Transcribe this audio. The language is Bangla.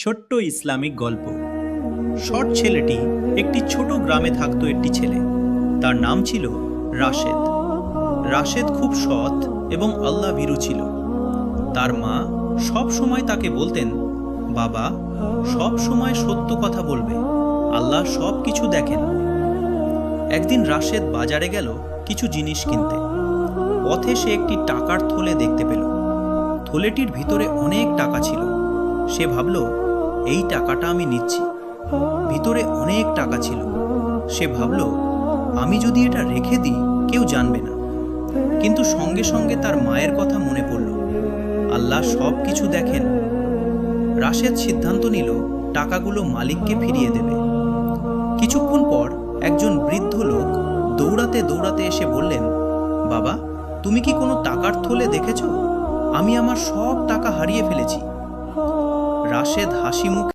ছোট্ট ইসলামিক গল্প। শর্ট ছেলেটি একটি ছোট গ্রামে থাকতো একটি ছেলে, তার নাম ছিল রাশেদ। রাশেদ খুব সৎ এবং আল্লাহ ভীরু ছিল। তার মা সব সময় তাকে বলতেন, বাবা, সব সময় সত্য কথা বলবে, আল্লাহ সব কিছু দেখেন। একদিন রাশেদ বাজারে গেল কিছু জিনিস কিনতে। পথে সে একটি টাকার থলে দেখতে পেল। থলেটির ভিতরে অনেক টাকা ছিল। সে ভাবল, এই টাকাটা আমি নিচ্ছি। ভিতরে অনেক টাকা ছিল। সে ভাবল, আমি যদি এটা রেখে দিই কেউ জানবে না। কিন্তু সঙ্গে সঙ্গে তার মায়ের কথা মনে পড়ল, আল্লাহ সব কিছু দেখেন। রাশেদ সিদ্ধান্ত নিল টাকাগুলো মালিককে ফিরিয়ে দেবে। কিছুক্ষণ পর একজন বৃদ্ধ লোক দৌড়াতে দৌড়াতে এসে বললেন, বাবা, তুমি কি কোনো টাকার থলে দেখেছ? আমি আমার সব টাকা হারিয়ে ফেলেছি। রাশেদ হাসি মুখে